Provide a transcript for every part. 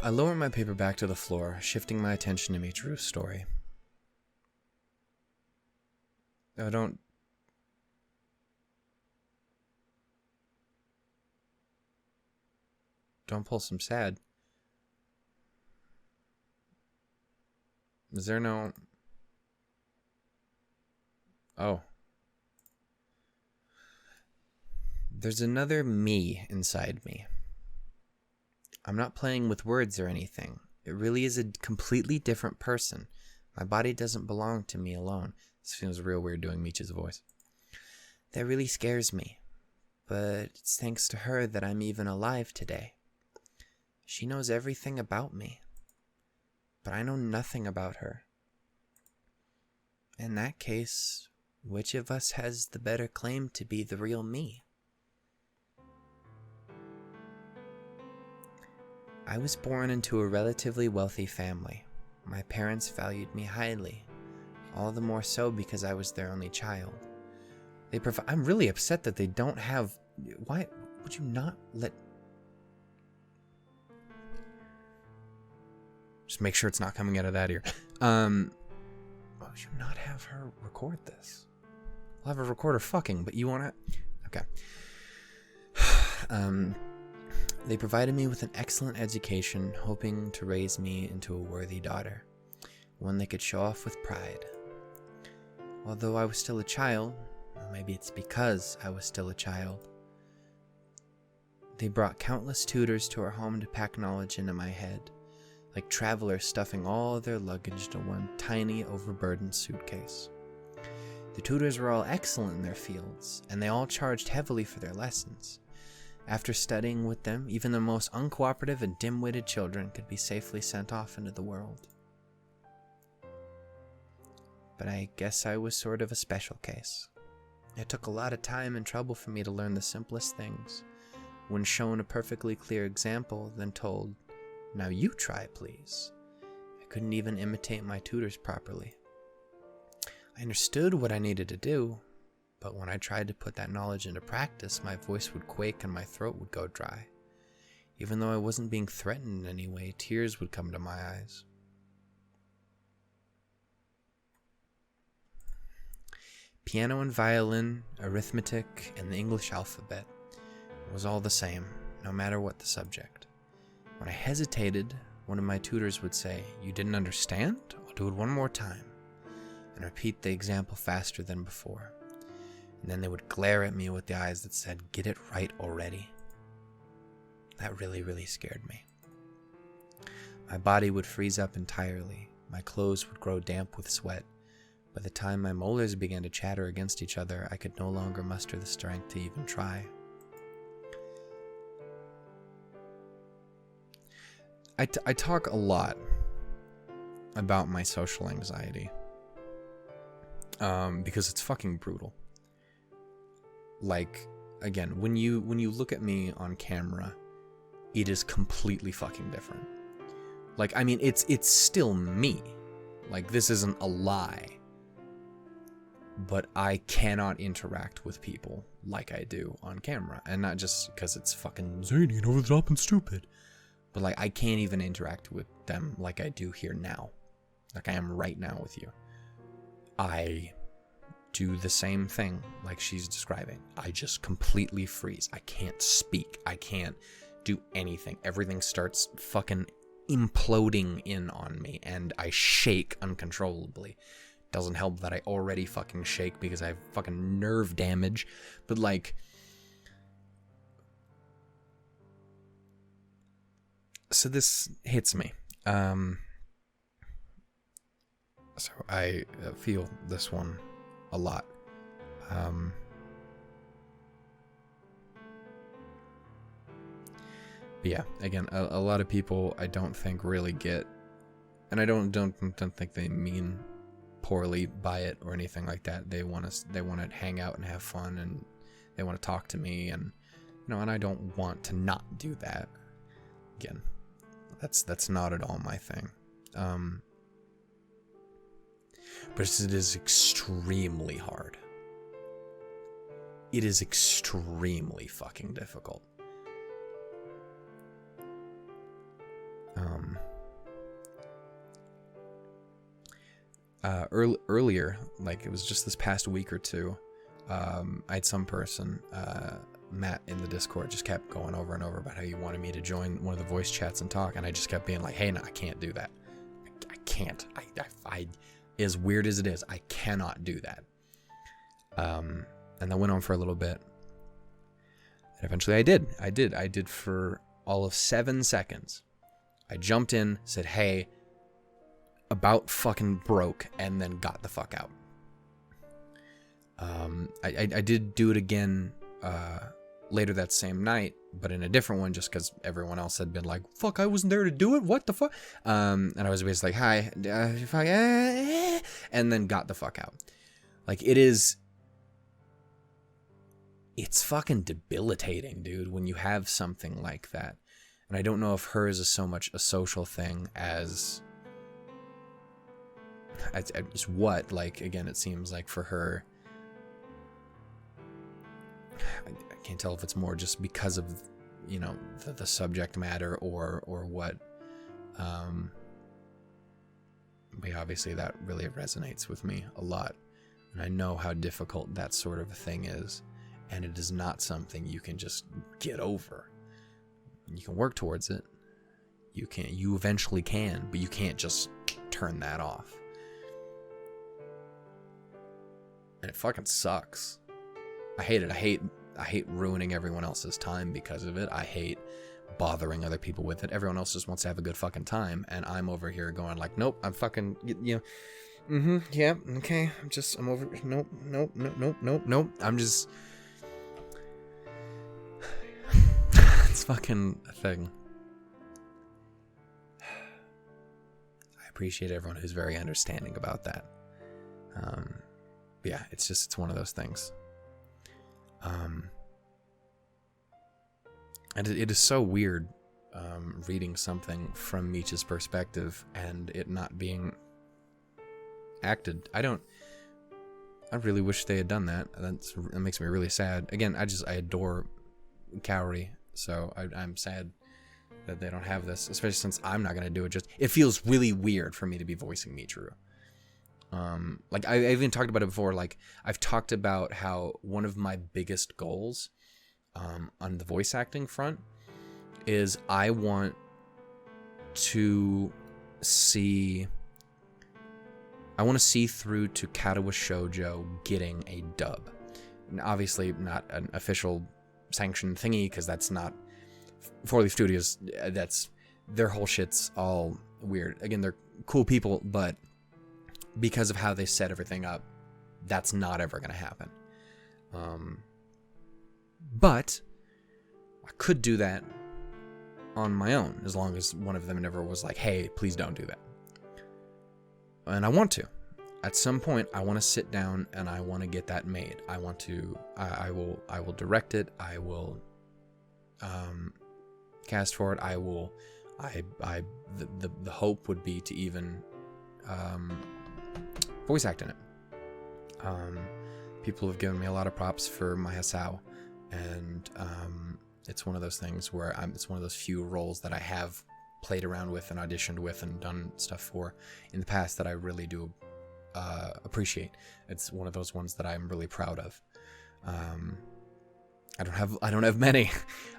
I lower my paper back to the floor, shifting my attention to Michiru's story. Don't pull some sad. Is there no... Oh. There's another me inside me. I'm not playing with words or anything. It really is a completely different person. My body doesn't belong to me alone. This feels real weird doing Michi's voice. That really scares me. But it's thanks to her that I'm even alive today. She knows everything about me. But I know nothing about her. In that case, which of us has the better claim to be the real me? I was born into a relatively wealthy family. My parents valued me highly, all the more so because I was their only child. I'm really upset that they don't have... Why would you not let... Just make sure it's not coming out of that ear. Why would you not have her record this? I'll have her record her fucking, but you want to... Okay. They provided me with an excellent education, hoping to raise me into a worthy daughter, one they could show off with pride. Although I was still a child, or maybe it's because I was still a child, they brought countless tutors to our home to pack knowledge into my head, like travelers stuffing all their luggage to one tiny, overburdened suitcase. The tutors were all excellent in their fields, and they all charged heavily for their lessons. After studying with them, even the most uncooperative and dim-witted children could be safely sent off into the world. But I guess I was sort of a special case. It took a lot of time and trouble for me to learn the simplest things. When shown a perfectly clear example, then told, "Now you try, please," I couldn't even imitate my tutors properly. I understood what I needed to do, but when I tried to put that knowledge into practice, my voice would quake and my throat would go dry. Even though I wasn't being threatened in any way, tears would come to my eyes. Piano and violin, arithmetic, and the English alphabet. It was all the same, no matter what the subject. When I hesitated, one of my tutors would say, "You didn't understand? I'll do it one more time," and repeat the example faster than before. And then they would glare at me with the eyes that said, "Get it right already." That really, really scared me. My body would freeze up entirely. My clothes would grow damp with sweat. By the time my molars began to chatter against each other, I could no longer muster the strength to even try. I talk a lot about my social anxiety because it's fucking brutal. Like, again, when you look at me on camera, it is completely fucking different. Like, I mean, it's still me. Like, this isn't a lie. But I cannot interact with people like I do on camera. And not just because it's fucking zany and over the top and stupid. But, like, I can't even interact with them like I do here now. Like I am right now with you. I do the same thing like she's describing. I just completely freeze. I can't speak. I can't do anything. Everything starts fucking imploding in on me, and I shake uncontrollably. Doesn't help that I already fucking shake because I have fucking nerve damage, but like... So this hits me. So I feel this one a lot. But yeah, again, a lot of people I don't think really get, and I don't think they mean poorly by it or anything like that. They want to hang out and have fun, and they want to talk to me, and and I don't want to not do that. Again, that's not at all my thing. But it is extremely hard. It is extremely fucking difficult. earlier, like it was just this past week or two, I had some person, Matt in the Discord, just kept going over and over about how he wanted me to join one of the voice chats and talk, and I just kept being like, hey, no, I can't do that. I can't. I as weird as it is, I cannot do that. And that went on for a little bit. And eventually I did. I did for all of 7 seconds. I jumped in, said, hey, about fucking broke, and then got the fuck out. I did do it again later that same night, but in a different one, just because everyone else had been like, fuck, I wasn't there to do it, what the fuck? And I was basically like, hi, and then got the fuck out. Like, it's fucking debilitating, dude, when you have something like that. And I don't know if hers is so much a social thing as what, like, again, it seems like for her, I can't tell if it's more just because of, you know, the subject matter or what. But obviously that really resonates with me a lot. And I know how difficult that sort of a thing is. And it is not something you can just get over. You can work towards it. You eventually can, but you can't just turn that off. And it fucking sucks. I hate it. I hate ruining everyone else's time because of it. I hate bothering other people with it. Everyone else just wants to have a good fucking time, and I'm over here going like, nope, I'm fucking, you know, yeah, okay, I'm over, nope. I'm just, it's fucking a thing. I appreciate everyone who's very understanding about that. Yeah, it's one of those things. And it is so weird reading something from Meech's perspective and it not being acted. I really wish they had done that. That makes me really sad. Again, I adore Kaori, so I'm sad that they don't have this, especially since I'm not going to do it. It feels really weird for me to be voicing Michiru. Like I even talked about it before. Like I've talked about how one of my biggest goals on the voice acting front is I want to see through to Katawa Shoujo getting a dub. And obviously not an official sanctioned thingy, because that's not 4-Leaf Studios. That's their whole shit's all weird. Again, they're cool people, but because of how they set everything up, that's not ever going to happen. But I could do that on my own, as long as one of them never was like, hey, please don't do that. And I want to. At some point, I want to sit down and I want to get that made. I want to, I will direct it. I will cast for it. The hope would be to even voice act in it. People have given me a lot of props for my Hasao, and it's one of those things where it's one of those few roles that I have played around with and auditioned with and done stuff for in the past that I really do appreciate. It's one of those ones that I'm really proud of. I don't have many,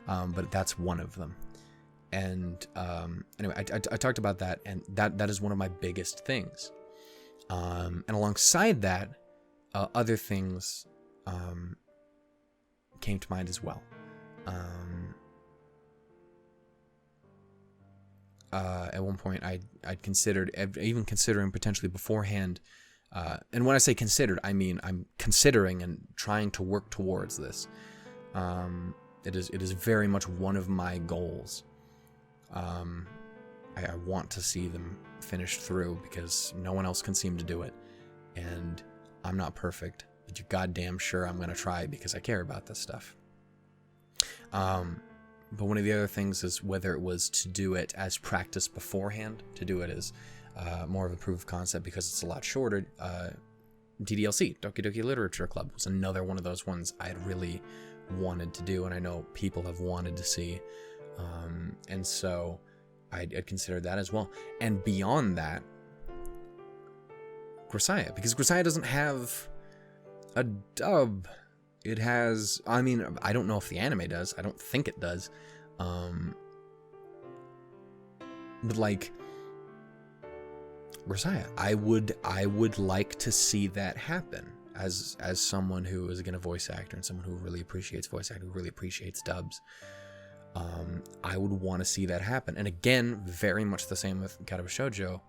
but that's one of them. And anyway, I talked about that, and that is one of my biggest things. And alongside that, other things came to mind as well. At one point, I'd considered, even considering potentially beforehand, and when I say considered, I mean I'm considering and trying to work towards this. It is very much one of my goals. I want to see them finished through, because no one else can seem to do it, and I'm not perfect, but you're goddamn sure I'm gonna try, because I care about this stuff. But one of the other things is whether it was to do it as practice beforehand, to do it as more of a proof of concept, because it's a lot shorter. DDLC, Doki Doki Literature Club, was another one of those ones I had really wanted to do, and I know people have wanted to see. And so I'd considered that as well. And beyond that, Grisaia, because Grisaia doesn't have a dub. It has, I mean, I don't know if the anime does. I don't think it does. But like Grisaia, I would like to see that happen as someone who is again a voice actor and someone who really appreciates voice acting, who really appreciates dubs. I would want to see that happen. And again, very much the same with Katawa Shoujo.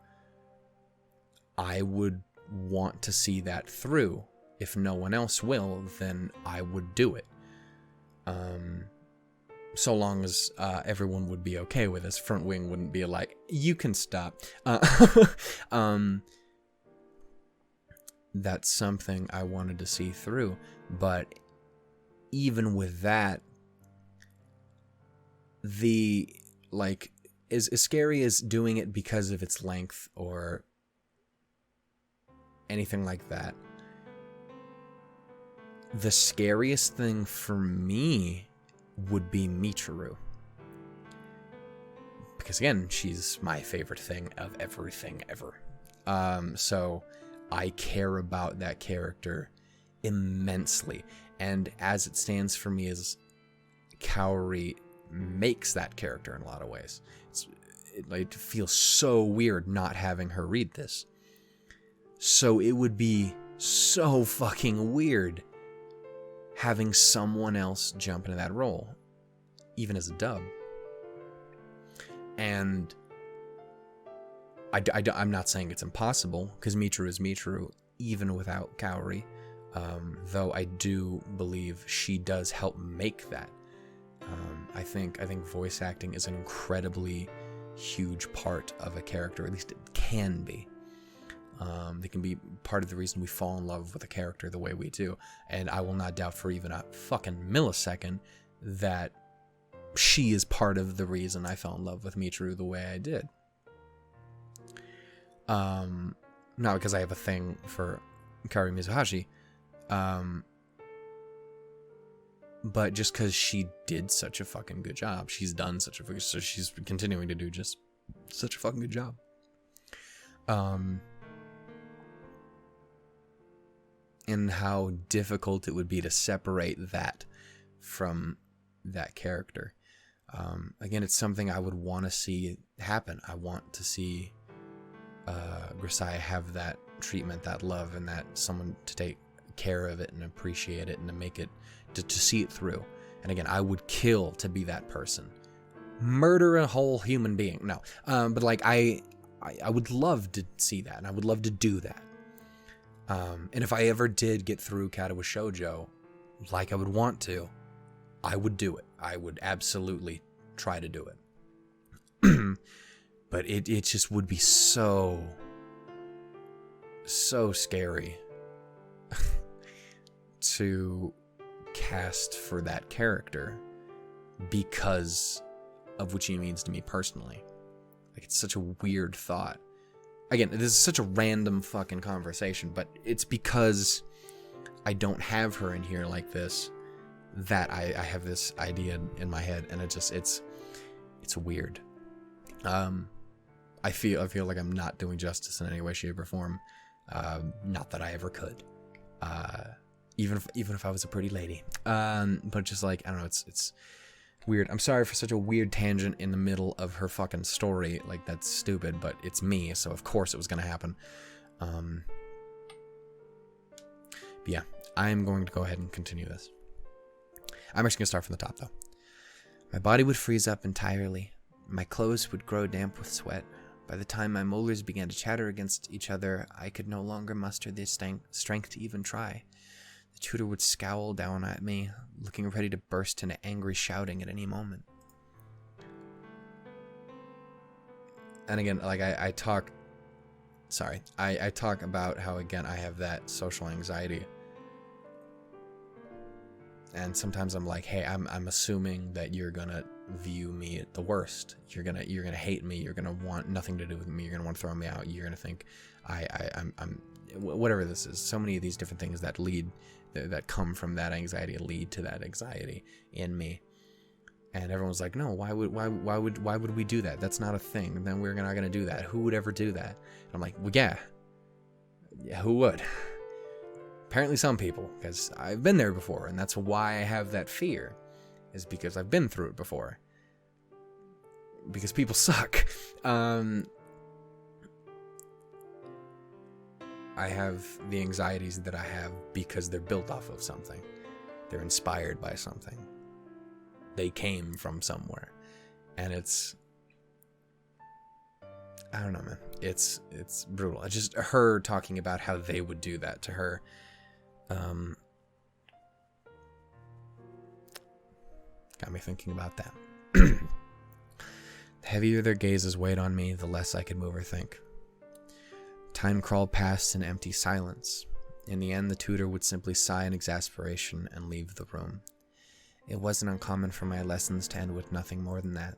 I would want to see that through. If no one else will, then I would do it. So long as everyone would be okay with this. Front Wing wouldn't be like, you can stop. That's something I wanted to see through. But even with that, as scary as doing it because of its length or anything like that, the scariest thing for me would be Michiru. Because again, she's my favorite thing of everything ever. So I care about that character immensely. And as it stands for me, is Kaori makes that character in a lot of ways. It feels so weird not having her read this. So it would be so fucking weird having someone else jump into that role, even as a dub. And I'm not saying it's impossible, because Michiru is Michiru, even without Kaori. Though I do believe she does help make that. I think voice acting is an incredibly huge part of a character, at least it can be. They can be part of the reason we fall in love with a character the way we do. And I will not doubt for even a fucking millisecond that she is part of the reason I fell in love with Michiru the way I did. Not because I have a thing for Kaori Mizuhashi, but just because she did such a fucking good job. She's done such a so she's continuing to do just such a fucking good job. And how difficult it would be to separate that from that character. Again, it's something I would want to see happen. I want to see Grisaia have that treatment, that love, and that someone to take care of it and appreciate it and to make it, to see it through. And again, I would kill to be that person. Murder a whole human being. No. But like, I would love to see that, and I would love to do that. And if I ever did get through Katawa Shoujo, like I would want to, I would do it. I would absolutely try to do it. But it just would be so scary to cast for that character because of what she means to me personally. Like, it's such a weird thought. Again, this is such a random fucking conversation, but it's because I don't have her in here like this that I have this idea in my head, and it's weird. I feel like I'm not doing justice in any way, shape, or form. Not that I ever could. Even if I was a pretty lady. But just like, I don't know, it's weird. I'm sorry for such a weird tangent in the middle of her fucking story. Like, that's stupid, but it's me, so of course it was gonna happen. But yeah, I'm going to go ahead and continue this. I'm actually gonna start from the top, though. My body would freeze up entirely. My clothes would grow damp with sweat. By the time my molars began to chatter against each other, I could no longer muster the strength to even try. The tutor would scowl down at me, looking ready to burst into angry shouting at any moment. And again, like I talk about how, again, I have that social anxiety. And sometimes I'm like, hey, I'm assuming that you're gonna view me at the worst. You're gonna hate me. You're gonna want nothing to do with me. You're gonna want to throw me out. You're gonna think I'm whatever this is. So many of these different things that come from that anxiety lead to that anxiety in me. And everyone's like, no, why would we do that? That's not a thing. Then we're not gonna do that. Who would ever do that? And I'm like, well, yeah. Yeah, who would? Apparently some people, because I've been there before, and that's why I have that fear, is because I've been through it before. Because people suck. I have the anxieties that I have because they're built off of something. They're inspired by something. They came from somewhere. And it's... I don't know, man. It's brutal. Just her talking about how they would do that to her. Got me thinking about that. The heavier their gazes weighed on me, the less I could move or think. Time crawled past in empty silence. In the end, the tutor would simply sigh in exasperation and leave the room. It wasn't uncommon for my lessons to end with nothing more than that.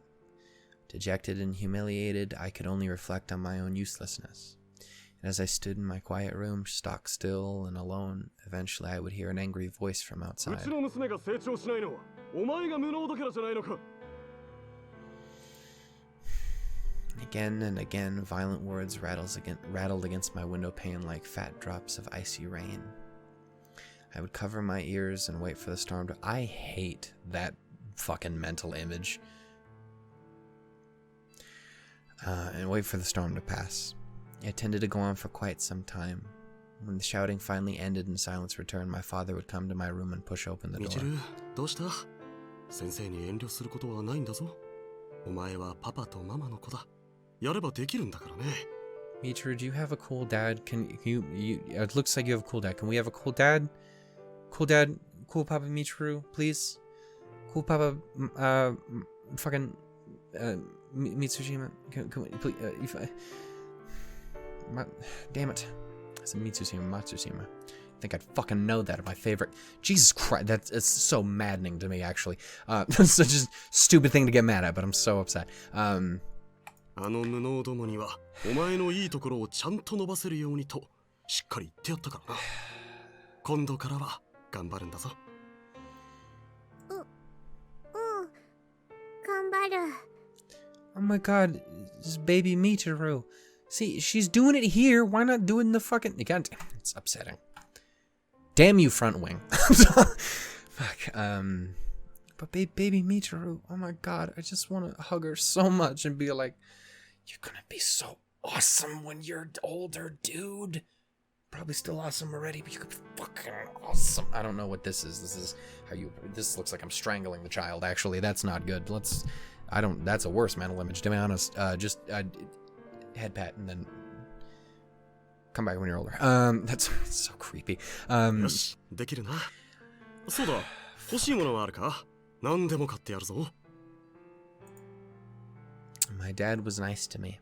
Dejected and humiliated, I could only reflect on my own uselessness. And as I stood in my quiet room, stock still and alone, eventually I would hear an angry voice from outside. Again and again, violent words rattled against my window pane like fat drops of icy rain. I would cover my ears and wait for the storm to... I hate that fucking mental image. And wait for the storm to pass. It tended to go on for quite some time. When the shouting finally ended and silence returned, my father would come to my room and push open the door. Michiru, どうした? 先生に遠慮することはないんだぞ。お前はパパとママの子だ。やればできるんだからね。Michiru, do you have a cool dad? Can you it looks like you have a cool dad. Can we have a cool dad? Cool dad, cool Papa Michiru, please. Cool Papa, fucking, Matsushima. Can we, please, damn it. I said Matsushima. I think I'd fucking know that. My favorite. Jesus Christ, it's so maddening to me, actually. It's such a stupid thing to get mad at, but I'm so upset. あの布をどもにはお前のいいところをちゃんと伸ばせるようにとしっかり言ってやったからな。今度からは頑張るんだぞ。頑張る。Oh my god, this baby Michiru. See, she's doing it here. Why not do it in the fucking... God, it's upsetting. Damn you, front wing. Fuck. But baby Michiru, oh my god, I just want to hug her so much and be like, you're gonna be so awesome when you're older, dude. Probably still awesome already, but you could be fucking awesome. I don't know what this is. This is how you... This looks like I'm strangling the child, actually. That's not good. That's a worse mental image, to be honest. Head pat and then come back when you're older. That's so creepy. よし、できるな。そうだ、欲しいものはあるか？何でも買ってやるぞ。My dad was nice to me.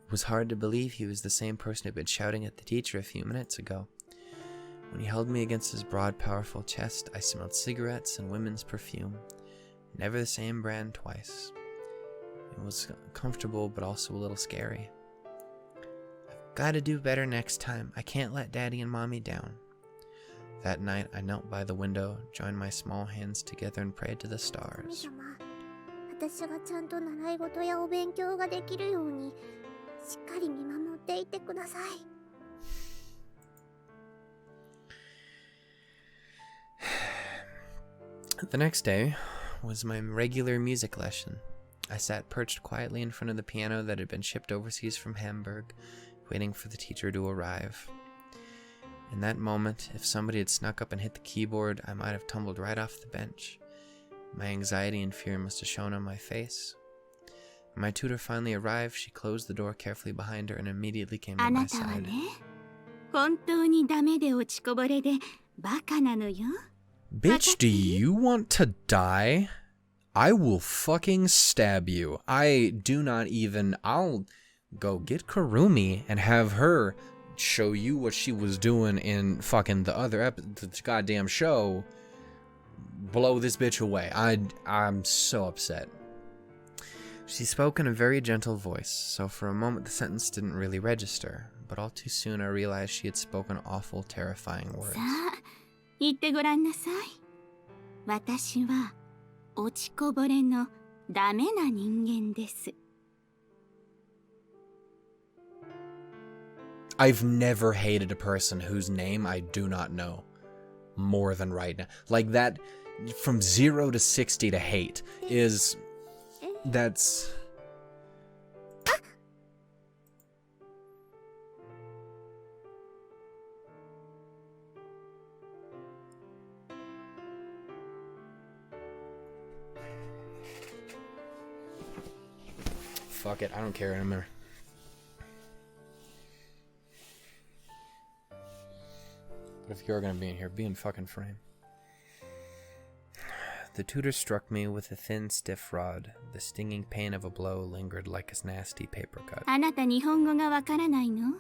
It was hard to believe he was the same person who'd been shouting at the teacher a few minutes ago. When he held me against his broad, powerful chest, I smelled cigarettes and women's perfume. Never the same brand twice. It was comfortable, but also a little scary. I've got to do better next time. I can't let Daddy and Mommy down. That night, I knelt by the window, joined my small hands together, and prayed to the stars. 私がちゃんと習い事やお勉強ができるようにしっかり見守っていてください。The next day was my regular music lesson. I sat perched quietly in front of the piano that had been shipped overseas from Hamburg, waiting for the teacher to arrive. In that moment, if somebody had snuck up and hit the keyboard, I might have tumbled right off the bench. My anxiety and fear must have shown on my face. When my tutor finally arrived, she closed the door carefully behind her and immediately came to my side. 本当にダメで落ちこぼれでバカなのよ。 Bitch, do you want to die? I will fucking stab you. I'll go get Kurumi and have her show you what she was doing in fucking the goddamn show. Blow this bitch away. I'm so upset. She spoke in a very gentle voice, so for a moment the sentence didn't really register, but all too soon I realized she had spoken awful, terrifying words. さあ、言ってごらんなさい。私は落ちこぼれのダメな人間です。I've never hated a person whose name I do not know more than right now. Like that, from 0 to 60 to hate is, that's... Fuck it, I don't care anymore. But if you're gonna be in here, be in fucking frame. The tutor struck me with a thin, stiff rod. The stinging pain of a blow lingered like a nasty paper cut. あなた日本語がわからないの？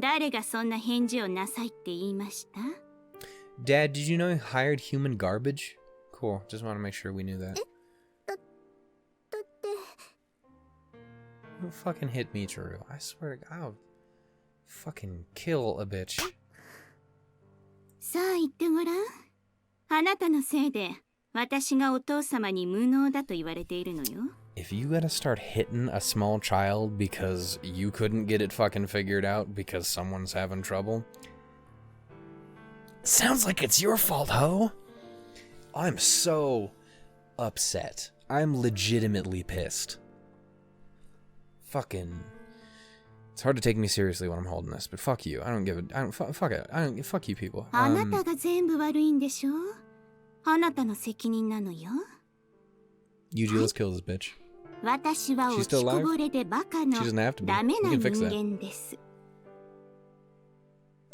誰がそんな返事をなさいって言いました？ Dad, did you know he hired human garbage? Cool, just want to make sure we knew that. だって Don't fucking hit Michiru. I swear to God, I'll fucking kill a bitch. さあ言ってごらん。あなたのせいで私がお父様に無能だと言われているのよ。If you gotta start hitting a small child because you couldn't get it fucking figured out because someone's having trouble, sounds like it's your fault, ho. I'm so upset. I'm legitimately pissed. Fucking... It's hard to take me seriously when I'm holding this, but fuck you. I don't give a... I don't... Fuck it. I don't... Fuck you people. あなたが全部悪いんでしょ？あなたの責任なのよ。Yuji, let's kill this bitch. 私は落ちこぼれでバカの She doesn't have to be. ダメな We 人 can fix that. 間です。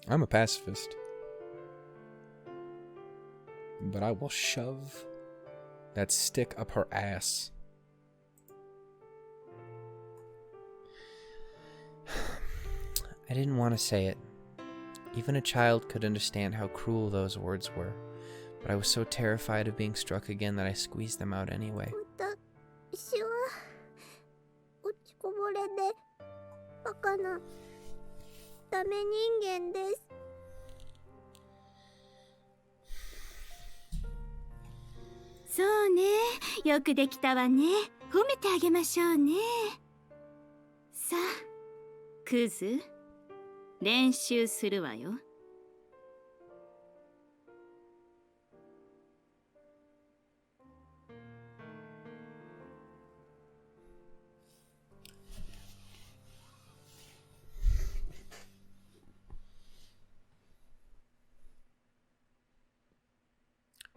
I'm a pacifist. But I will shove that stick up her ass. I didn't want to say it. Even a child could understand how cruel those words were. But I was so terrified of being struck again that I squeezed them out anyway. 私は落ちこぼれでバカなダメ人間です。そうね、よくできたわね。褒めてあげましょうね。さあ、クズ、練習するわよ。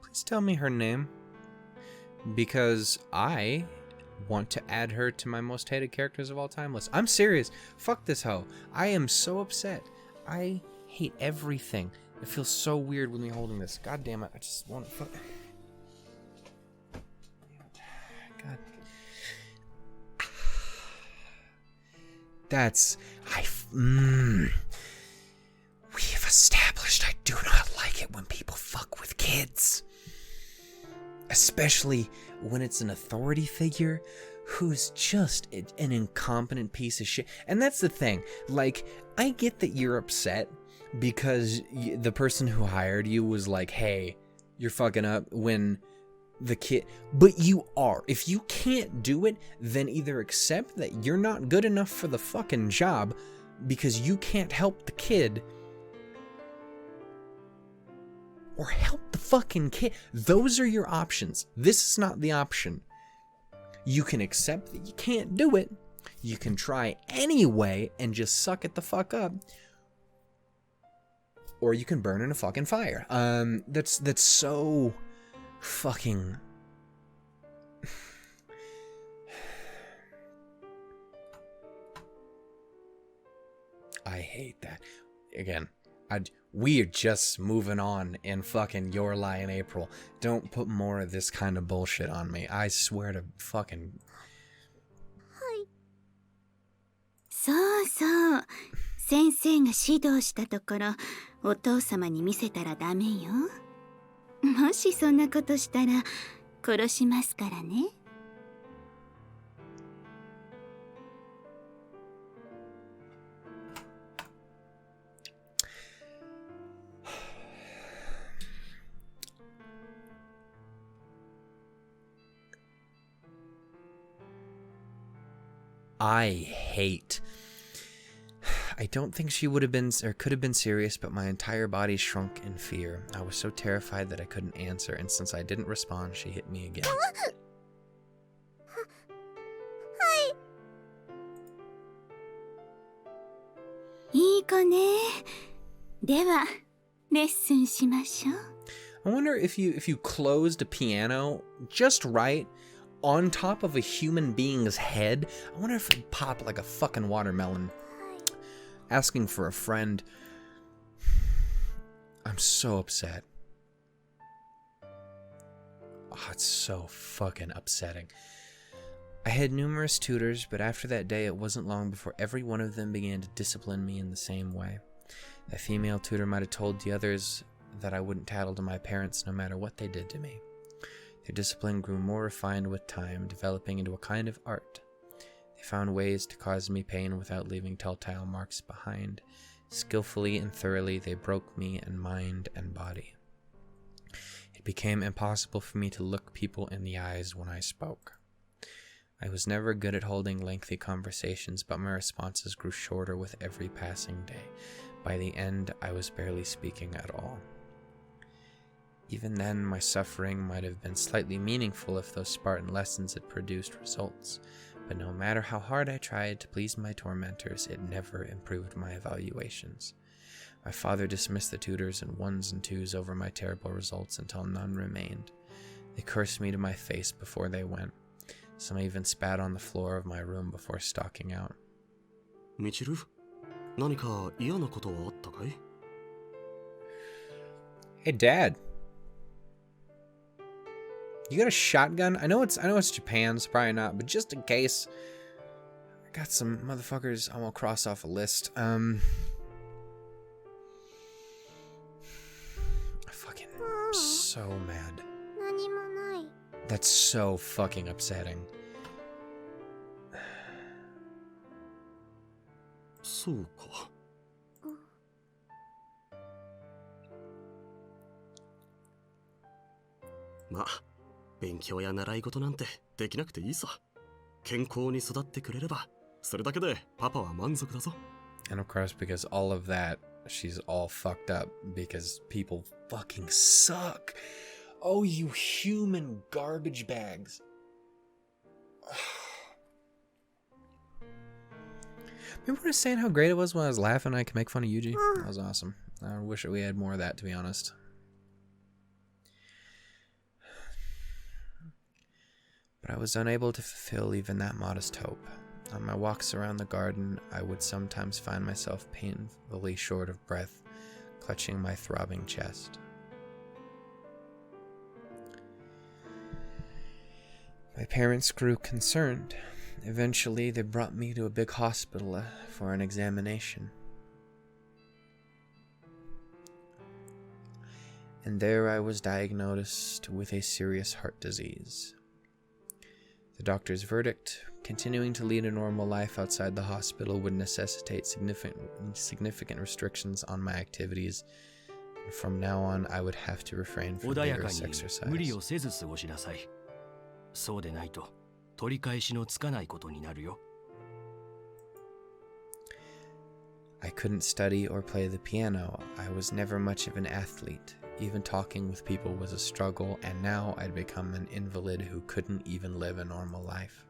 Please tell me her name. Because I want to add her to my most hated characters of all time list. I'm serious. Fuck this hoe. I am so upset. I hate everything. It feels so weird with me holding this. God damn it. I just want to fuck. God. That's... We've established I do not like it when people fuck with kids. Especially when it's an authority figure who's just an incompetent piece of shit. And that's the thing. Like, I get that you're upset because the person who hired you was like, hey, you're fucking up when the kid... But you are. If you can't do it, then either accept that you're not good enough for the fucking job because you can't help the kid, or help the fucking kid. Those are your options. This is not the option. You can accept that you can't do it. You can try anyway and just suck it the fuck up. Or you can burn in a fucking fire. That's so fucking... I hate that. Again, we're just moving on in fucking Your Lie in April. Don't put more of this kind of bullshit on me. I swear to fucking... そうそう。先生が指導したところ、お父様に見せたらダメよ。もしそんなことしたら、殺しますからね。I hate I don't think she would have been or could have been serious, but my entire body shrunk in fear. I was so terrified that I couldn't answer, and since I didn't respond, she hit me again. いい子ね。では、レッスンしましょう。 I wonder if you closed a piano just right on top of a human being's head. I wonder if it'd pop like a fucking watermelon. Asking for a friend. I'm so upset. Oh, it's so fucking upsetting. I had numerous tutors, but after that day, it wasn't long before every one of them began to discipline me in the same way. A female tutor might have told the others that I wouldn't tattle to my parents no matter what they did to me. Their discipline grew more refined with time, developing into a kind of art. They found ways to cause me pain without leaving telltale marks behind. Skillfully and thoroughly, they broke me in mind and body. It became impossible for me to look people in the eyes when I spoke. I was never good at holding lengthy conversations, but my responses grew shorter with every passing day. By the end, I was barely speaking at all. Even then, my suffering might have been slightly meaningful if those Spartan lessons had produced results, but no matter how hard I tried to please my tormentors, it never improved my evaluations. My father dismissed the tutors in ones and twos over my terrible results until none remained. They cursed me to my face before they went. Some even spat on the floor of my room before stalking out. Michiru, 何か嫌なことはあったかい? Hey, Dad. You got a shotgun? I know it's Japan, so probably not, but just in case, I got some motherfuckers I won't cross off a list. I fucking so mad. 何もない。 That's so fucking upsetting. そうか。まあ、勉強や習い事なんてできなくていいさ。健康に育ってくれれば、それだけでパパは満足だぞ。 And of course, because all of that, she's all fucked up because people fucking suck. Oh, you human garbage bags. Remember when I was saying how great it was when I was laughing and I could make fun of Yuji? That was awesome. I wish we had more of that, to be honest. But I was unable to fulfill even that modest hope. On my walks around the garden, I would sometimes find myself painfully short of breath, clutching my throbbing chest. My parents grew concerned. Eventually, they brought me to a big hospital for an examination. And there I was diagnosed with a serious heart disease. The doctor's verdict, continuing to lead a normal life outside the hospital would necessitate significant restrictions on my activities. From now on, I would have to refrain from vigorous exercise. 無理をせず過ごしなさい。そうでないと取り返しのつかないことになるよ。 I couldn't study or play the piano. I was never much of an athlete. Even talking with people was a struggle, and now I'd become an invalid who couldn't even live a normal life.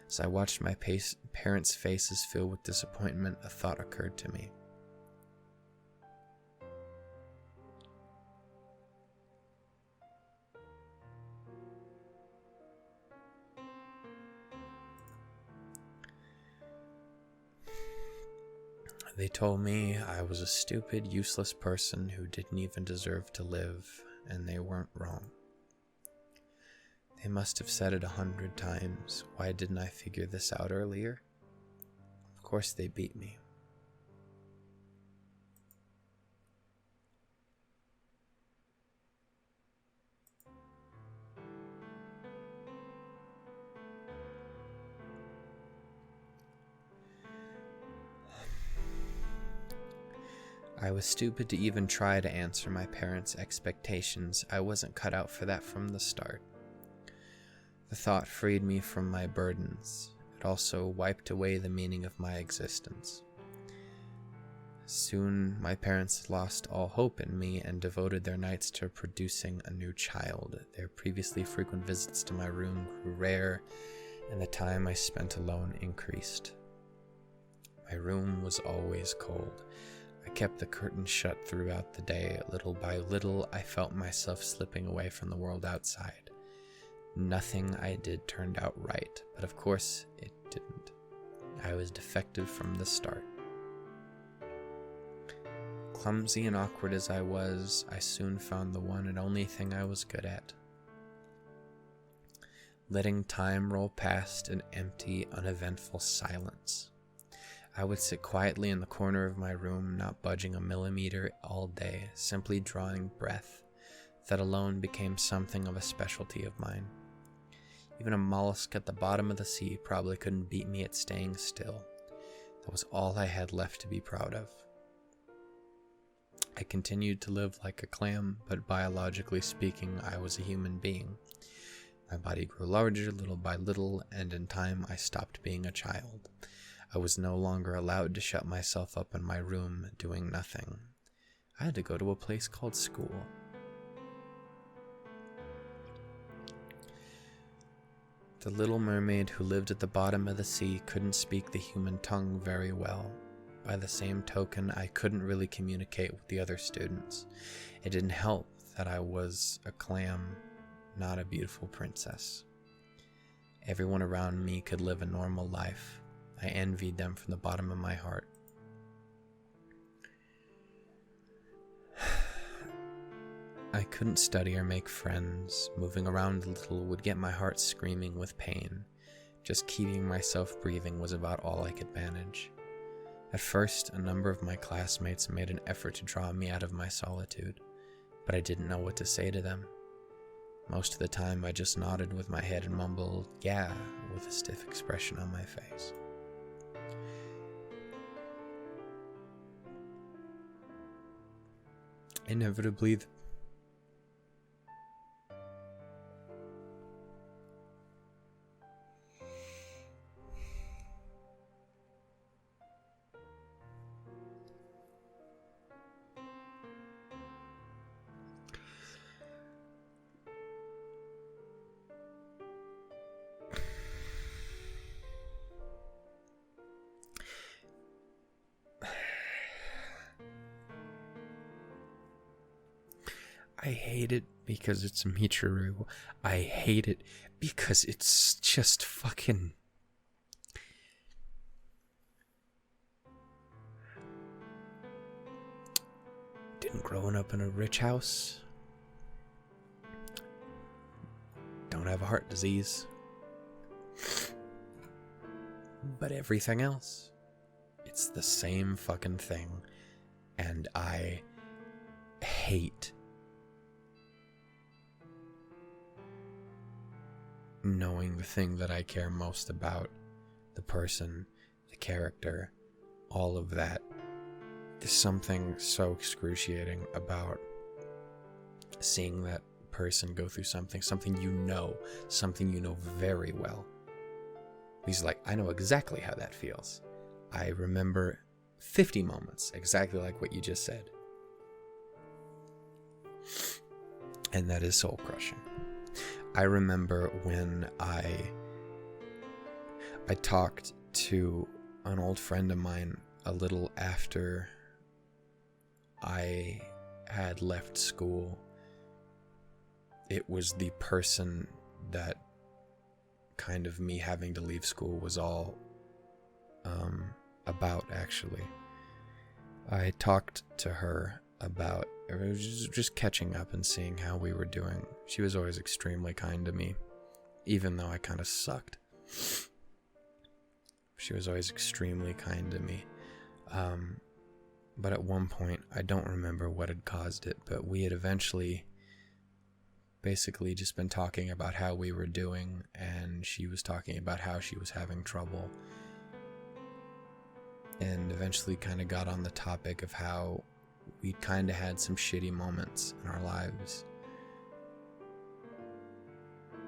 As I watched my parents' faces fill with disappointment, a thought occurred to me. They told me I was a stupid, useless person who didn't even deserve to live, and they weren't wrong. They must have said it 100 times. Why didn't I figure this out earlier? Of course they beat me. I was stupid to even try to answer my parents' expectations. I wasn't cut out for that from the start. The thought freed me from my burdens. It also wiped away the meaning of my existence. Soon, my parents lost all hope in me and devoted their nights to producing a new child. Their previously frequent visits to my room grew rare, and the time I spent alone increased. My room was always cold. I kept the curtains shut throughout the day. Little by little, I felt myself slipping away from the world outside. Nothing I did turned out right, but of course it didn't. I was defective from the start. Clumsy and awkward as I was, I soon found the one and only thing I was good at. Letting time roll past in empty, uneventful silence. I would sit quietly in the corner of my room, not budging a millimeter all day, simply drawing breath. That alone became something of a specialty of mine. Even a mollusk at the bottom of the sea probably couldn't beat me at staying still. That was all I had left to be proud of. I continued to live like a clam, but biologically speaking, I was a human being. My body grew larger little by little, and in time I stopped being a child. I was no longer allowed to shut myself up in my room doing nothing. I had to go to a place called school. The little mermaid who lived at the bottom of the sea couldn't speak the human tongue very well. By the same token, I couldn't really communicate with the other students. It didn't help that I was a clam, not a beautiful princess. Everyone around me could live a normal life. I envied them from the bottom of my heart. I couldn't study or make friends. Moving around a little would get my heart screaming with pain. Just keeping myself breathing was about all I could manage. At first, a number of my classmates made an effort to draw me out of my solitude, but I didn't know what to say to them. Most of the time, I just nodded with my head and mumbled, "Yeah," with a stiff expression on my face. Inevitably, I hate it because it's Michiru. I hate it because it's just fucking... Didn't grow up in a rich house. Don't have a heart disease. But everything else, it's the same fucking thing. And I hate knowing the thing that I care most about, the person, the character, all of that. There's something so excruciating about seeing that person go through something you know very well. He's like, I know exactly how that feels. I remember 50 moments exactly like what you just said. And that is soul crushing. I remember when I talked to an old friend of mine a little after I had left school. It was the person that kind of me having to leave school was all about, actually. I talked to her about it was just catching up and seeing how we were doing. She was always extremely kind to me, even though I kind of sucked. She was always extremely kind to me. But at one point, I don't remember what had caused it, but we had eventually basically just been talking about how we were doing, and she was talking about how she was having trouble. And eventually kind of got on the topic of how we kind of had some shitty moments in our lives.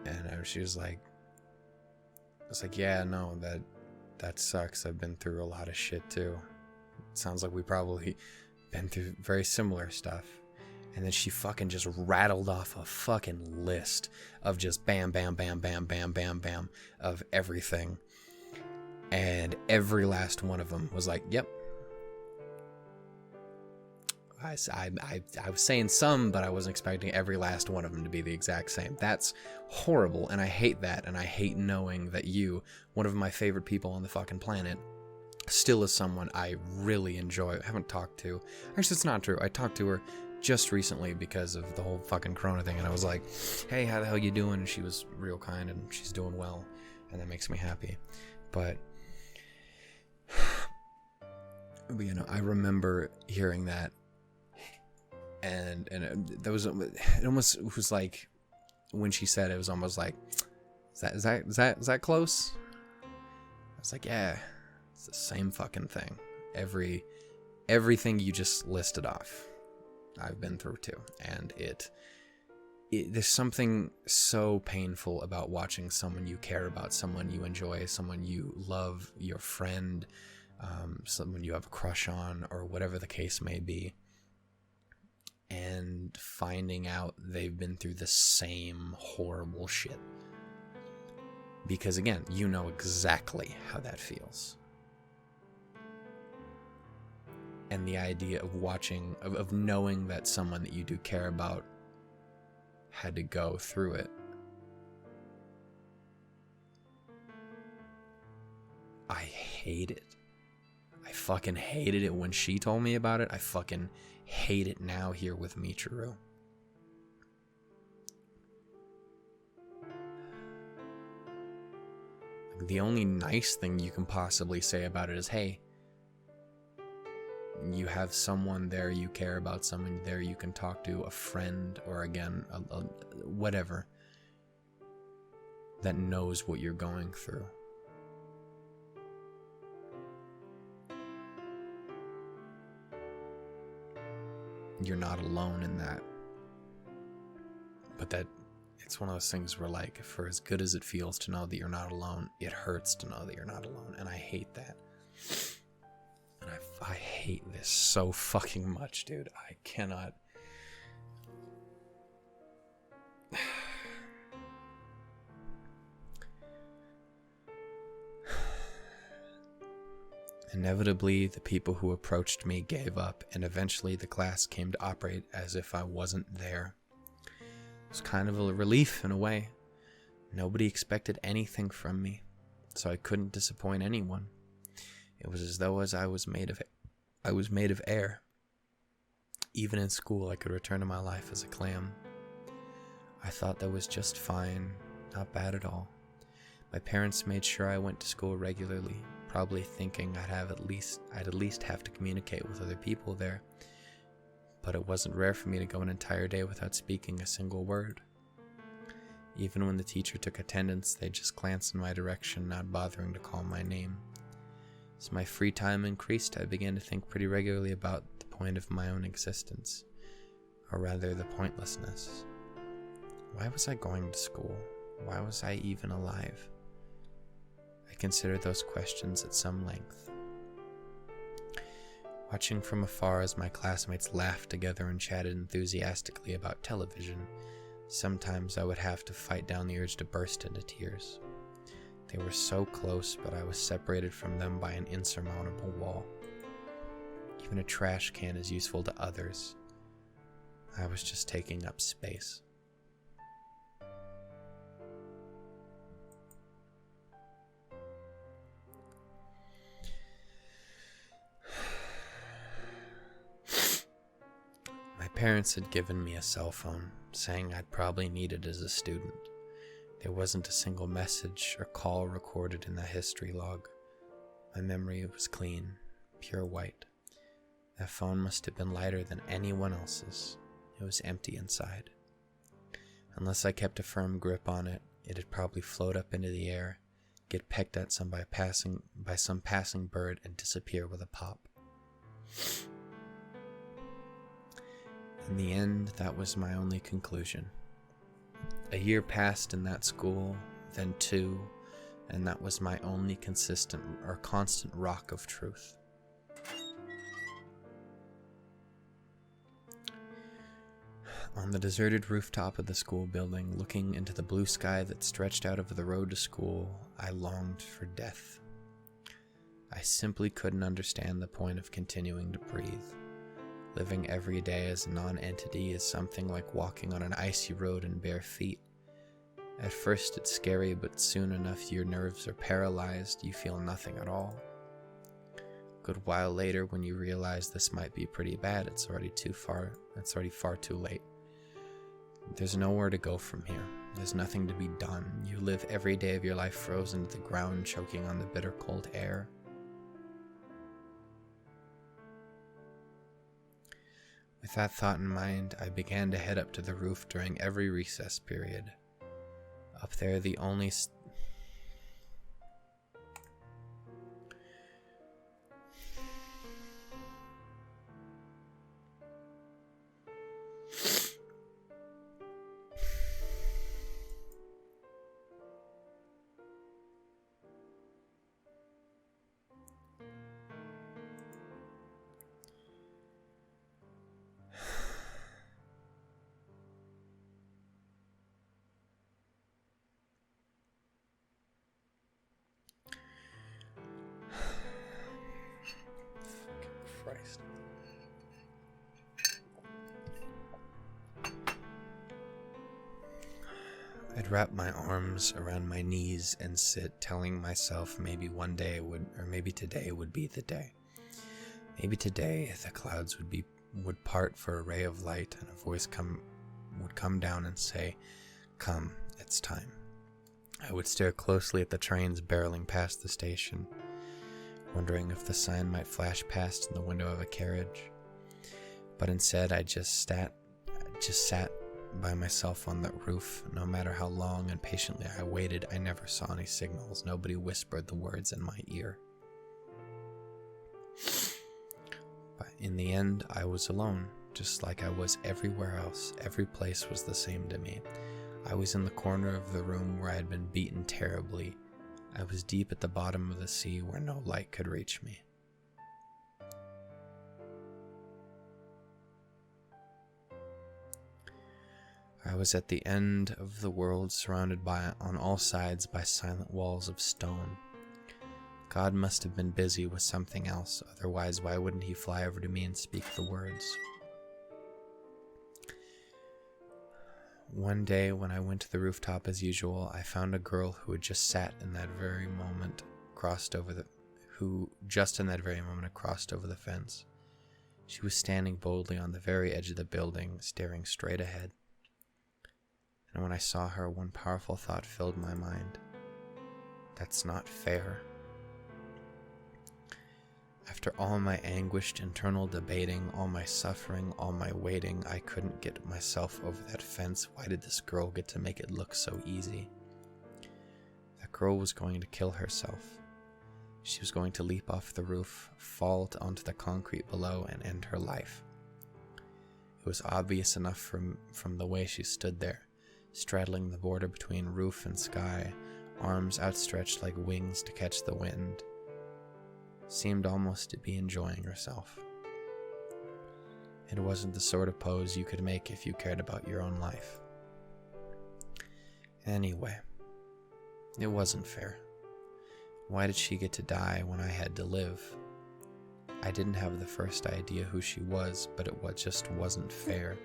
And she was like, I was like, yeah, no, that sucks. I've been through a lot of shit too. sounds like we probably been through very similar stuff. And then she fucking just rattled off a fucking list of just bam, bam, bam, bam, bam, bam, bam of everything. And every last one of them was like, yep. I was saying some, but I wasn't expecting every last one of them to be the exact same. That's horrible, and I hate that, and I hate knowing that you, one of my favorite people on the fucking planet, still is someone I really enjoy. I haven't talked to. Actually, it's not true. I talked to her just recently because of the whole fucking Corona thing, and I was like, hey, how the hell you doing? And she was real kind, and she's doing well, and that makes me happy. But you know, I remember hearing that, and it almost was like, when she said it, it was almost like, is that close? I was like, yeah, it's the same fucking thing. Everything you just listed off, I've been through too, and there's something so painful about watching someone you care about, someone you enjoy, someone you love, your friend, someone you have a crush on, or whatever the case may be, and finding out they've been through the same horrible shit. Because again, you know exactly how that feels. And the idea of of knowing that someone that you do care about had to go through it. I hate it. I fucking hated it when she told me about it. I fucking hate it now here with Michiru. The only nice thing you can possibly say about it is, hey, you have someone there you care about, someone there you can talk to, a friend, or again, whatever, that knows what you're going through. You're not alone in that. But that it's one of those things where, like, for as good as it feels to know that you're not alone, it hurts to know that you're not alone. And I hate that. And I hate this so fucking much, dude. I cannot. Inevitably, the people who approached me gave up, and eventually the class came to operate as if I wasn't there. It was kind of a relief in a way. Nobody expected anything from me, so I couldn't disappoint anyone. It was as though I was made of air. Even in school, I could return to my life as a clam. I thought that was just fine, not bad at all. My parents made sure I went to school regularly, probably thinking I'd at least have to communicate with other people there. But it wasn't rare for me to go an entire day without speaking a single word. Even when the teacher took attendance, they'd just glance in my direction, not bothering to call my name. As my free time increased, I began to think pretty regularly about the point of my own existence, or rather the pointlessness. Why was I going to school? Why was I even alive? I considered those questions at some length. Watching from afar as my classmates laughed together and chatted enthusiastically about television, sometimes I would have to fight down the urge to burst into tears. They were so close, but I was separated from them by an insurmountable wall. Even a trash can is useful to others. I was just taking up space. My parents had given me a cell phone, saying I'd probably need it as a student. There wasn't a single message or call recorded in the history log. My memory was clean, pure white. That phone must have been lighter than anyone else's. It was empty inside. Unless I kept a firm grip on it, it'd probably float up into the air, get pecked at by some passing bird, and disappear with a pop. In the end, that was my only conclusion. A year passed in that school, then 2, and that was my only constant rock of truth. On the deserted rooftop of the school building, looking into the blue sky that stretched out over the road to school, I longed for death. I simply couldn't understand the point of continuing to breathe. Living every day as a non-entity is something like walking on an icy road in bare feet. At first it's scary, but soon enough your nerves are paralyzed, you feel nothing at all. A good while later, when you realize this might be pretty bad, it's already far too late. There's nowhere to go from here. There's nothing to be done. You live every day of your life frozen to the ground, choking on the bitter cold air. With that thought in mind, I began to head up to the roof during every recess period. Up there, the only Christ. I'd wrap my arms around my knees and sit, telling myself maybe one day maybe today would be the day. Maybe today the clouds would part for a ray of light, and a voice would come down and say, "Come, it's time." I would stare closely at the trains barreling past the station, wondering if the sign might flash past in the window of a carriage. But instead I just sat by myself on that roof. No matter how long and patiently I waited, I never saw any signals. Nobody whispered the words in my ear. But in the end, I was alone, just like I was everywhere else. Every place was the same to me. I was in the corner of the room where I had been beaten terribly. I was deep at the bottom of the sea where no light could reach me. I was at the end of the world, surrounded on all sides by silent walls of stone. God must have been busy with something else, otherwise why wouldn't he fly over to me and speak the words? One day when I went to the rooftop as usual, I found a girl who had just in that very moment crossed over the fence. She was standing boldly on the very edge of the building, staring straight ahead. And when I saw her, one powerful thought filled my mind. That's not fair. After all my anguished internal debating, all my suffering, all my waiting, I couldn't get myself over that fence. Why did this girl get to make it look so easy? That girl was going to kill herself. She was going to leap off the roof, fall onto the concrete below, and end her life. It was obvious enough from the way she stood there, straddling the border between roof and sky, arms outstretched like wings to catch the wind. Seemed almost to be enjoying herself. It wasn't the sort of pose you could make if you cared about your own life. Anyway, it wasn't fair. Why did she get to die when I had to live? I didn't have the first idea who she was, but it just wasn't fair.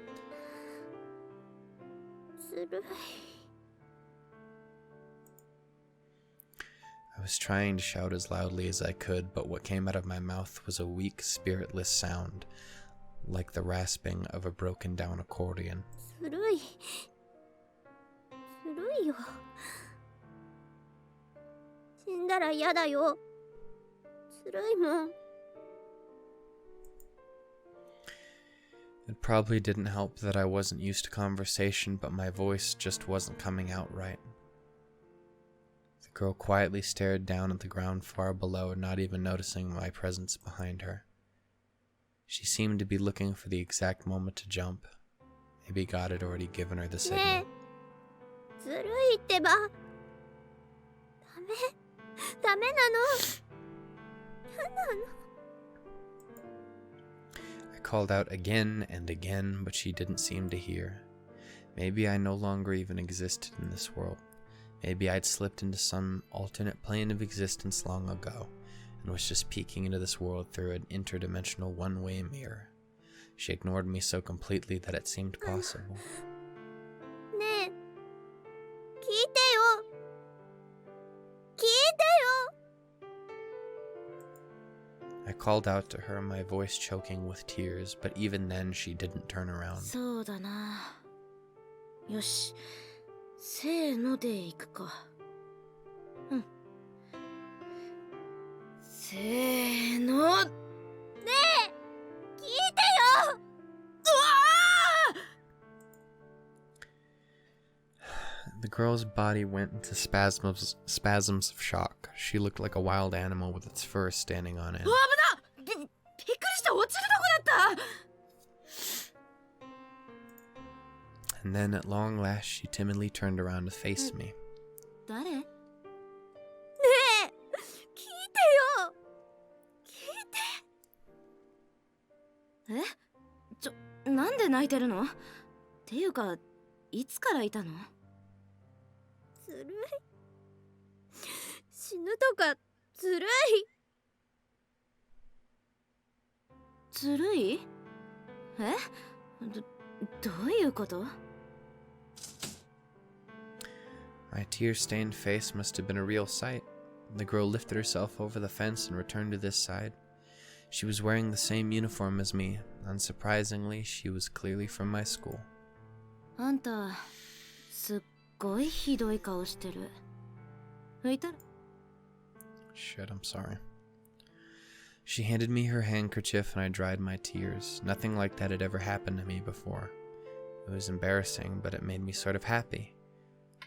I was trying to shout as loudly as I could, but what came out of my mouth was a weak, spiritless sound, like the rasping of a broken down accordion. It probably didn't help that I wasn't used to conversation, but my voice just wasn't coming out right. The girl quietly stared down at the ground far below, not even noticing my presence behind her. She seemed to be looking for the exact moment to jump. Maybe God had already given her the signal. I called out again and again, but she didn't seem to hear. Maybe I no longer even existed in this world. Maybe I'd slipped into some alternate plane of existence long ago, and was just peeking into this world through an interdimensional one-way mirror. She ignored me so completely that it seemed possible. ねえ、聞いてよ。聞いてよ。 I called out to her, my voice choking with tears, but even then she didn't turn around. そうだな。よし、せーのでいくか。うん。せーの。ねえ、聞いてよ。うわThe girl's body went into spasms of shock. She looked like a wild animal with its fur standing on end. 危な！びっくりした。落ちるとこだった。 And then at long last she timidly turned around to face me. 誰？ねえ、聞いてよ。聞いて。なんで泣いてるの？っていうか、いつからいたの？ずるい。死ぬとかずるい。ずるい？え？どういうこと？ My tear-stained face must have been a real sight. The girl lifted herself over the fence and returned to this side. She was wearing the same uniform as me. Unsurprisingly, she was clearly from my school. あんた、すっごいひどい顔してる。拭いたら？ Shit, I'm sorry. She handed me her handkerchief and I dried my tears. Nothing like that had ever happened to me before. It was embarrassing, but it made me sort of happy.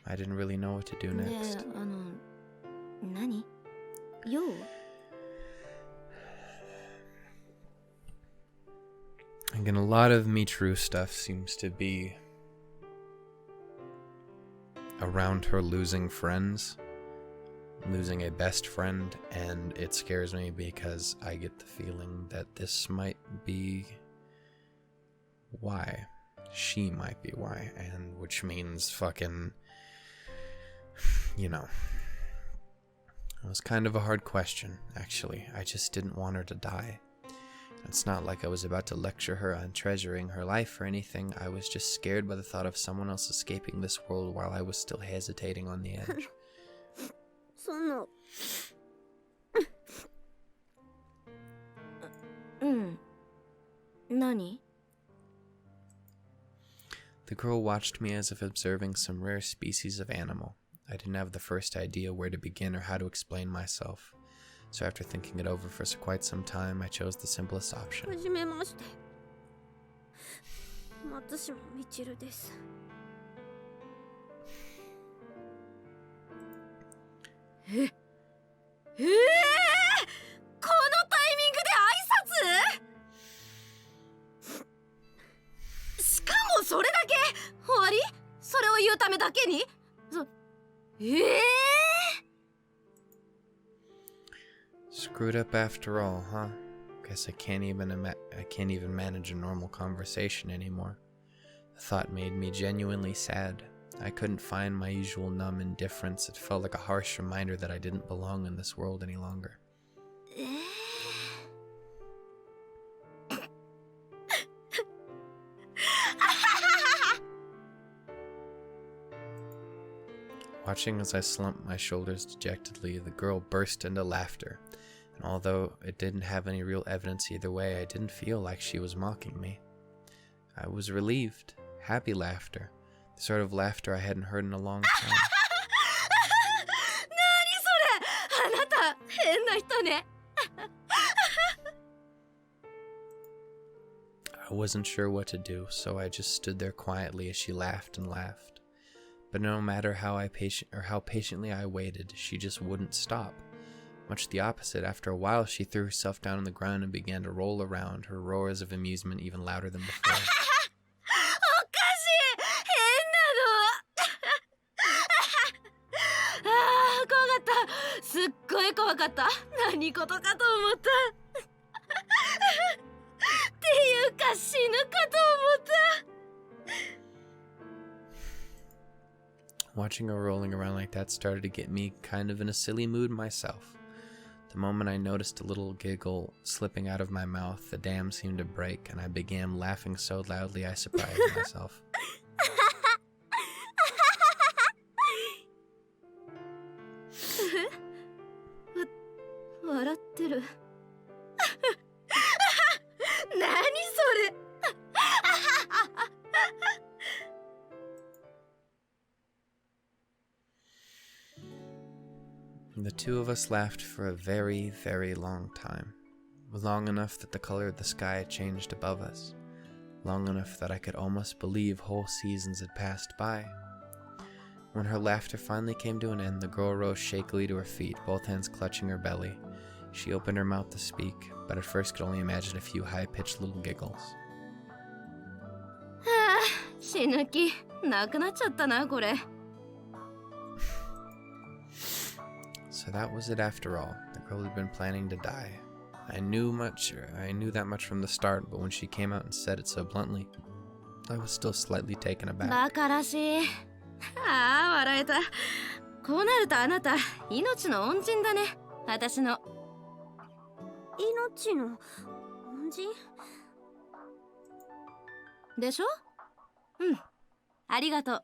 I didn't really know what to do next. で、何？用？ Again, a lot of Michiru stuff seems to be around her losing friends, losing a best friend, and it scares me because I get the feeling that this might be why. She might be why, and which means fucking, you know. It was kind of a hard question, actually. I just didn't want her to die. It's not like I was about to lecture her on treasuring her life or anything. I was just scared by the thought of someone else escaping this world while I was still hesitating on the edge. その。何？ The girl watched me as if observing some rare species of animal. I didn't have the first idea where to begin or how to explain myself. So after thinking it over for quite some time, I chose the simplest option. はじめまして。松島みちるです。このタイミングで挨拶？しかもそれだけ？終わり？それを言うためだけに？Screwed up after all, huh? Guess I can't even manage a normal conversation anymore. The thought made me genuinely sad. I couldn't find my usual numb indifference. It felt like a harsh reminder that I didn't belong in this world any longer. Watching as I slumped my shoulders dejectedly, the girl burst into laughter. And although it didn't have any real evidence either way, I didn't feel like she was mocking me. I was relieved, happy laughter, the sort of laughter I hadn't heard in a long time. 何それ？あなた変な人ね。I wasn't sure what to do, so I just stood there quietly as she laughed and laughed. But no matter how patiently I waited, she just wouldn't stop. Much the opposite, after a while she threw herself down on the ground and began to roll around, her roars of amusement even louder than before. おかしい！変なの！怖かった。すっごい怖かった。何事かと思った。いうか死ぬかと思った。 Watching her rolling around like that started to get me kind of in a silly mood myself. The moment I noticed a little giggle slipping out of my mouth, the dam seemed to break, and I began laughing so loudly I surprised myself. 笑ってる。何それ。The two of us laughed for a very, very long time. Long enough that the color of the sky changed above us. Long enough that I could almost believe whole seasons had passed by. When her laughter finally came to an end, the girl rose shakily to her feet, both hands clutching her belly. She opened her mouth to speak, but at first could only imagine a few high-pitched little giggles. 死ぬ気なくなっちゃったなこれ。 So that was it after all. The girl had been planning to die. I knew that much from the start, but when she came out and said it so bluntly, I was still slightly taken aback. バカらしい。ああ笑えた。こうなるとあなた命の恩人だね。私の。命の恩人でしょ？うん。ありがとう。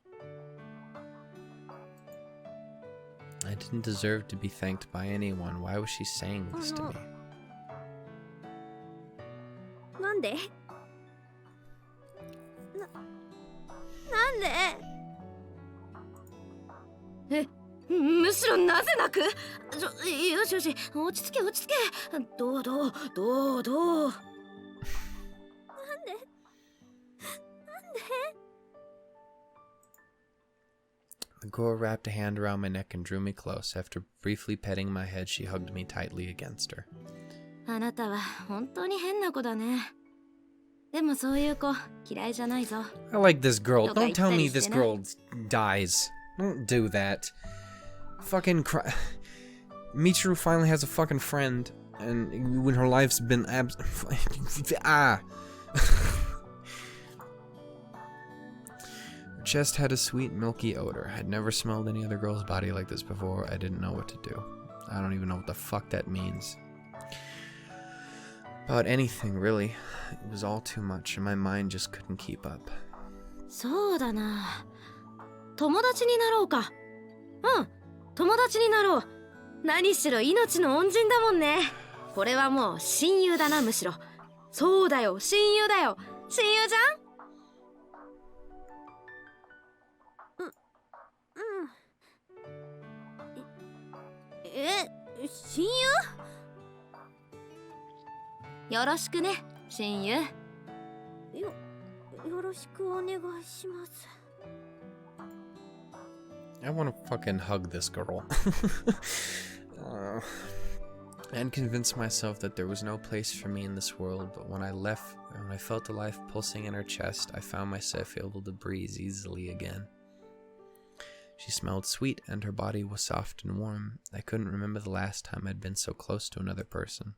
I didn't deserve to be thanked by anyone. Why was she saying this to me? なんでなんでむしろなぜ泣く？よしよし、落ち着け落ち着け。どうどう。 The girl wrapped a hand around my neck and drew me close. After briefly petting my head, she hugged me tightly against her. あなたは本当に変な子だね。でもそういう子嫌いじゃないぞ。 I like this girl. Okay, Don't tell me finish this dinner. girl dies. Don't do that. Fucking Michiru finally has a fucking friend, and when her life's been Her chest had a sweet, milky odor. I'd never smelled any other girl's body like this before. I didn't know what to do. I don't even know what the fuck that means. About anything, really. It was all too much, and my mind just couldn't keep up. そうだな。友達になろうか。うん、友達になろう。何しろ命の恩人だもんね。これはもう親友だな、むしろ。そうだよ、親友だよ。親友じゃん？親友？よろしくね、親友。よろしくお願いします。 I want to fucking hug this girl. And convince myself that there was no place for me in this world, but when I felt the life pulsing in her chest, I found myself able to breathe easily again. She smelled sweet, and her body was soft and warm. I couldn't remember the last time I'd been so close to another person.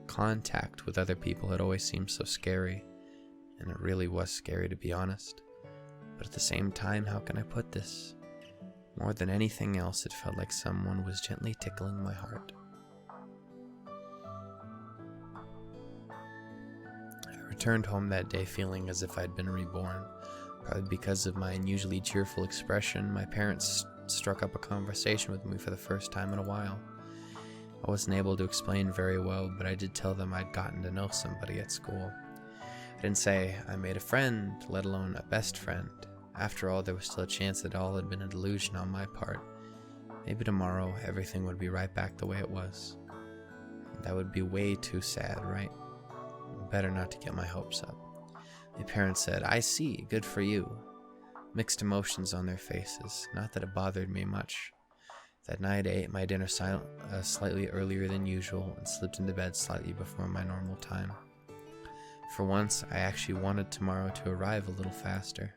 Contact with other people had always seemed so scary, and it really was scary to be honest. But at the same time, how can I put this? More than anything else, it felt like someone was gently tickling my heart. I returned home that day feeling as if I'd been reborn. Probably because of my unusually cheerful expression, my parents struck up a conversation with me for the first time in a while. I wasn't able to explain very well, but I did tell them I'd gotten to know somebody at school. I didn't say I made a friend, let alone a best friend. After all, there was still a chance that all had been a delusion on my part. Maybe tomorrow, everything would be right back the way it was. That would be way too sad, right? Better not to get my hopes up. My parents said, "I see, good for you." Mixed emotions on their faces, not that it bothered me much. That night I ate my dinner slightly earlier than usual and slipped into bed slightly before my normal time. For once, I actually wanted tomorrow to arrive a little faster.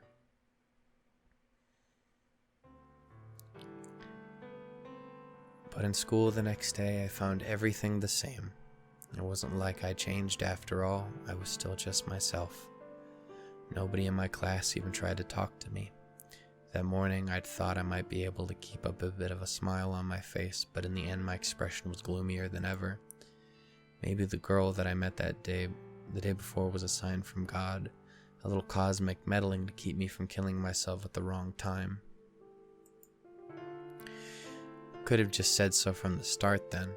But in school the next day, I found everything the same. It wasn't like I changed after all. I was still just myself. Nobody in my class even tried to talk to me. That morning, I'd thought I might be able to keep up a bit of a smile on my face, but in the end, my expression was gloomier than ever. Maybe the girl that I met the day before, was a sign from God, a little cosmic meddling to keep me from killing myself at the wrong time. Could have just said so from the start then.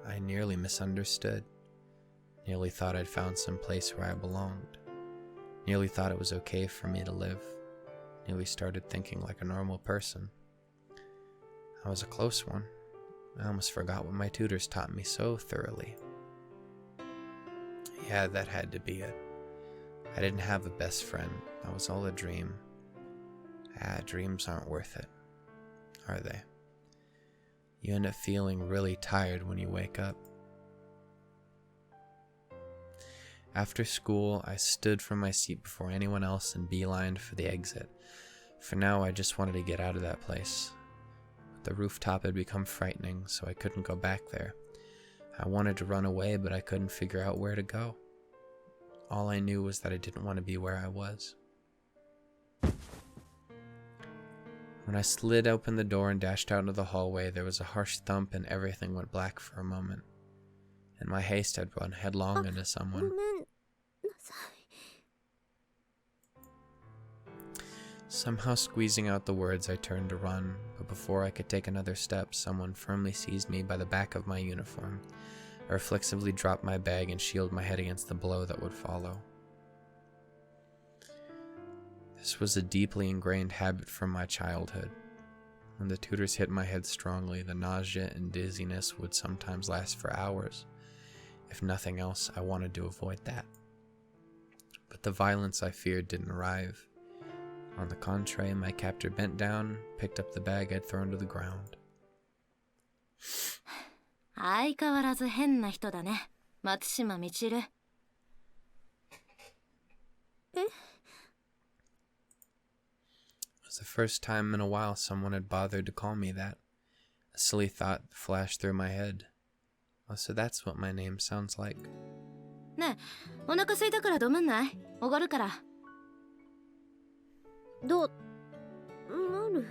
I nearly misunderstood. Nearly thought I'd found some place where I belonged. Nearly thought it was okay for me to live. Nearly started thinking like a normal person. I was a close one. I almost forgot what my tutors taught me so thoroughly. Yeah, that had to be it. I didn't have a best friend. That was all a dream. Dreams aren't worth it, are they? You end up feeling really tired when you wake up. After school, I stood from my seat before anyone else and beelined for the exit. For now, I just wanted to get out of that place. But the rooftop had become frightening, so I couldn't go back there. I wanted to run away, but I couldn't figure out where to go. All I knew was that I didn't want to be where I was. When I slid open the door and dashed out into the hallway, there was a harsh thump and everything went black for a moment. In my haste, I'd run headlong into someone. ごめんなさい。 Somehow squeezing out the words, I turned to run, but before I could take another step, someone firmly seized me by the back of my uniform. I reflexively dropped my bag and shielded my head against the blow that would follow. This was a deeply ingrained habit from my childhood. When the tutors hit my head strongly, the nausea and dizziness would sometimes last for hours. If nothing else, I wanted to avoid that. But the violence I feared didn't arrive. On the contrary, my captor bent down, picked up the bag I'd thrown to the ground. 相変わらず変な人だね、松島みちる。え？ It was the first time in a while someone had bothered to call me that. A silly thought flashed through my head. Oh, so that's what my name sounds like. ねえ、お腹空いたからどむんない？おごるから。なる？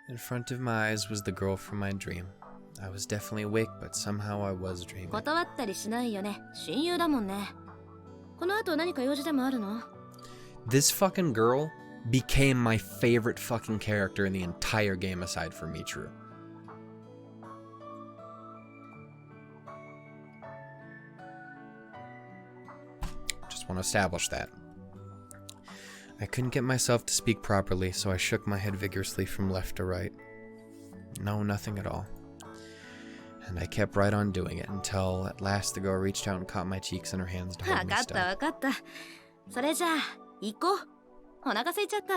In front of my eyes was the girl from my dream. I was definitely awake, but somehow I was dreaming. 断ったりしないよね。親友だもんね。この後何か用事でもあるの？ This fucking girl became my favorite fucking character in the entire game aside from Michiru. Just want to establish that. I couldn't get myself to speak properly, so I shook my head vigorously from left to right. No, nothing at all. And I kept right on doing it until at last the girl reached out and caught my cheeks in her hands to hold me わかっ still. たわかった。それじゃあ行こう。お腹空いちゃった。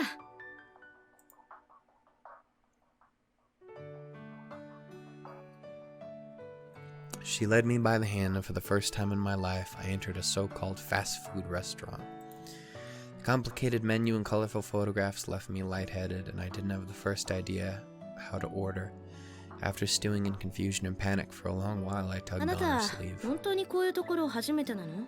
She led me by the hand, and for the first time in my life, I entered a so-called fast food restaurant. The complicated menu and colorful photographs left me lightheaded, and I didn't have the first idea how to order. After stewing in confusion and panic for a long while, I あ tugged な on た her sleeve. 本当にこういうところ初めてなの？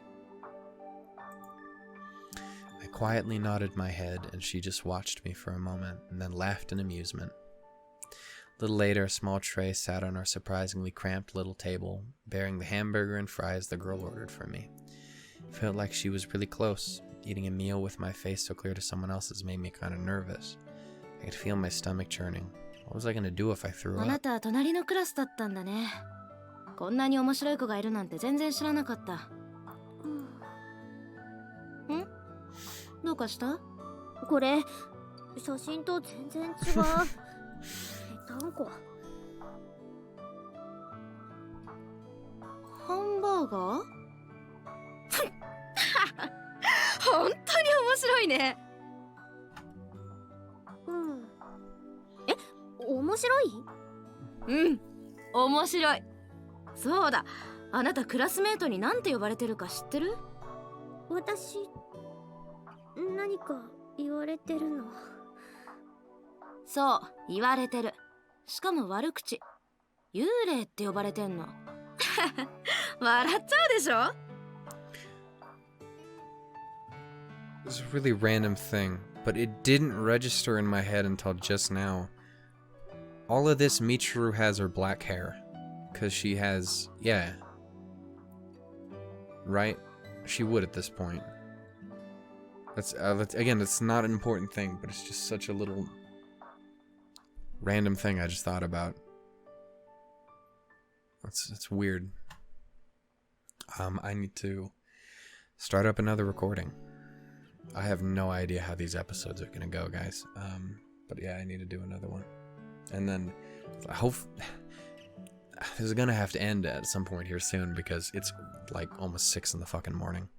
I quietly nodded my head, and she just watched me for a moment, and then laughed in amusement. A little later, a small tray sat on our surprisingly cramped little table, bearing the hamburger and fries the girl ordered for me. It felt like she was really close. Eating a meal with my face so clear to someone else's made me kind of nervous. I could feel my stomach churning. What was I going to do if I threw あな up? た隣のクラスだったんだね。こんなに面白い子がいるなんて全然知らなかった。ん？どうかした？これ写真と全然違う。何個？ハンバーガー？本当に面白いね。うん。え、面白い？うん、面白い。そうだ、あなたクラスメートに何て呼ばれてるか知ってる？私何か言われてるの？そう、言われてる。しかも悪口。幽霊って呼ばれてんの。笑っちゃうでしょ。 It's a really random thing, but it didn't register in my head until just now. All of this Michiru has are black hair. Because she has... yeah. Right? She would at this point. That's again, it's not an important thing, but it's just such a little... random thing I just thought about. That's weird. I need to start up another recording. I have no idea how these episodes are gonna go, guys. But yeah, I need to do another one. And then I hope this is gonna have to end at some point here soon because it's like almost 6 in the fucking morning.